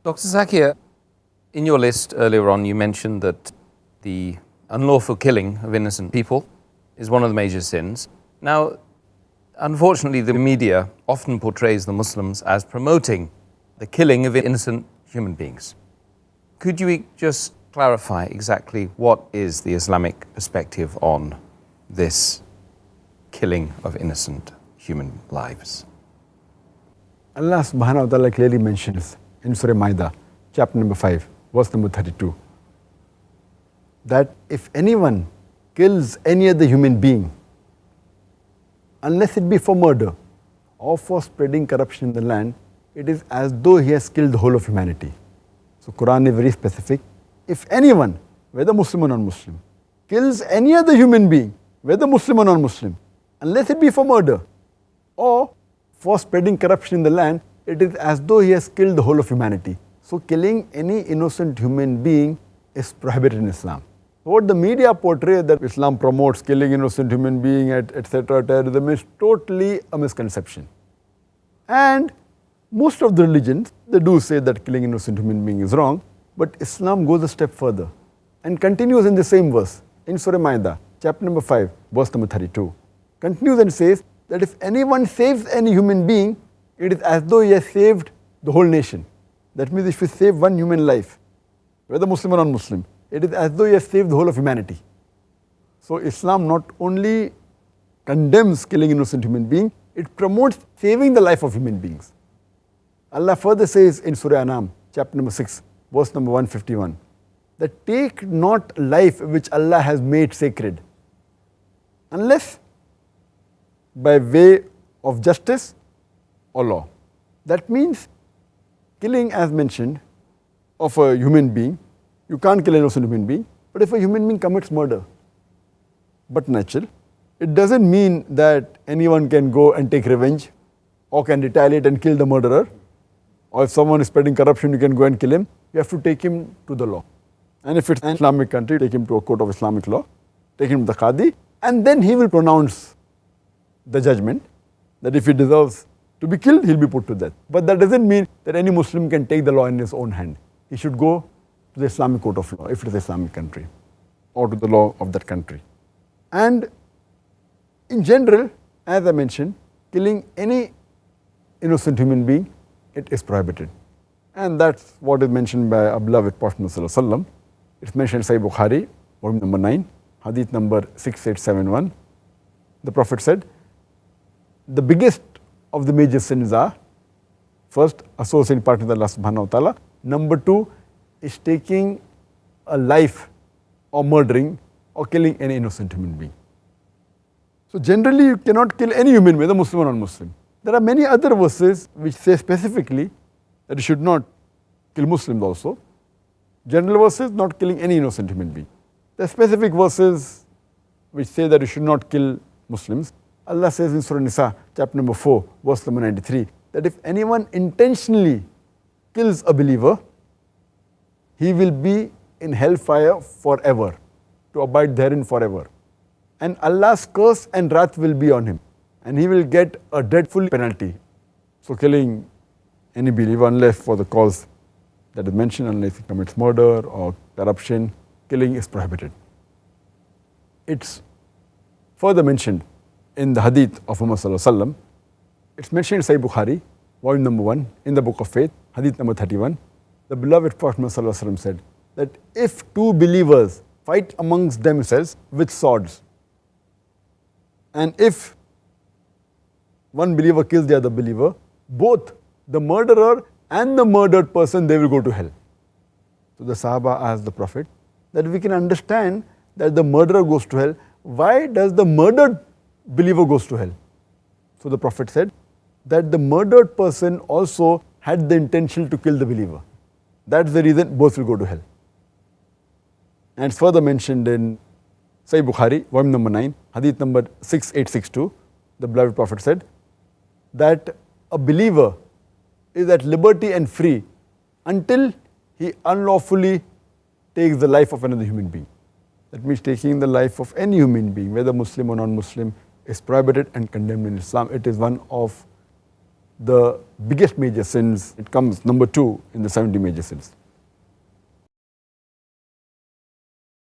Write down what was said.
Dr. Zakir, in your list earlier on, you mentioned that the unlawful killing of innocent people is one of the major sins. Now, unfortunately, the media often portrays the Muslims as promoting the killing of innocent human beings. Could you just clarify exactly what is the Islamic perspective on this killing of innocent human lives? Allah subhanahu wa ta'ala clearly mentions in Surah Maida, chapter number 5, verse number 32, that if anyone kills any other human being, unless it be for murder or for spreading corruption in the land, it is as though he has killed the whole of humanity. So Quran is very specific. If anyone, whether Muslim or non-Muslim, kills any other human being, whether Muslim or non-Muslim, unless it be for murder or for spreading corruption in the land, it is as though he has killed the whole of humanity. So killing any innocent human being is prohibited in Islam. What the media portrays that Islam promotes killing innocent human being, etc., terrorism, is totally a misconception. And most of the religions, they do say that killing innocent human being is wrong, but Islam goes a step further and continues in the same verse in Surah Maida, chapter number 5, verse number 32. Continues and says that if anyone saves any human being, it is as though he has saved the whole nation. That means if you save one human life, whether Muslim or non-Muslim, it is as though he has saved the whole of humanity. So Islam not only condemns killing innocent human beings, it promotes saving the life of human beings. Allah further says in Surah Anam, chapter number 6, verse number 151, that take not life which Allah has made sacred, unless by way of justice or law. That means killing, as mentioned, of a human being, you can't kill an innocent human being, but if a human being commits murder, but natural, it doesn't mean that anyone can go and take revenge or can retaliate and kill the murderer, or if someone is spreading corruption, you can go and kill him. You have to take him to the law. And if it's an Islamic country, take him to a court of Islamic law, take him to the Qadi, and then he will pronounce the judgment that if he deserves to be killed, he'll be put to death. But that doesn't mean that any Muslim can take the law in his own hand. He should go to the Islamic court of law, if it is an Islamic country, or to the law of that country. And in general, as I mentioned, killing any innocent human being, it is prohibited. And that's what is mentioned by our beloved Prophet Muhammad. It's mentioned in Sahih Bukhari, volume number 9, hadith number 6871. The Prophet said, the biggest of the major sins are, first, associating partner with Allah subhanahu wa ta'ala. Number 2 is taking a life or murdering or killing any innocent human being. So generally you cannot kill any human, whether Muslim or non-Muslim. There are many other verses which say specifically that you should not kill Muslims also. General verses, not killing any innocent human being. There are specific verses which say that you should not kill Muslims. Allah says in Surah Nisa, chapter number 4, verse number 93, that if anyone intentionally kills a believer, he will be in hellfire forever, to abide therein forever. And Allah's curse and wrath will be on him, and he will get a dreadful penalty. So killing any believer, unless for the cause that is mentioned, unless he commits murder or corruption, killing is prohibited. It's further mentioned in the hadith of Muhammad sallallahu alaihi wasallam. It's mentioned in Sahih Bukhari, volume number 1, in the book of faith, hadith number 31. The beloved Prophet Muhammad sallallahu alaihi wasallam said that if two believers fight amongst themselves with swords, and if one believer kills the other believer, both the murderer and the murdered person, they will go to hell. So the Sahaba asked the Prophet that we can understand that the murderer goes to hell. Why does the murdered believer goes to hell? So the Prophet said that the murdered person also had the intention to kill the believer. That's the reason both will go to hell. And it's further mentioned in Sahih Bukhari, volume number 9, hadith number 6862. The beloved Prophet said that a believer is at liberty and free until he unlawfully takes the life of another human being. That means taking the life of any human being, whether Muslim or non-Muslim, is prohibited and condemned in Islam. It is one of the biggest major sins, it comes number 2 in the 70 major sins.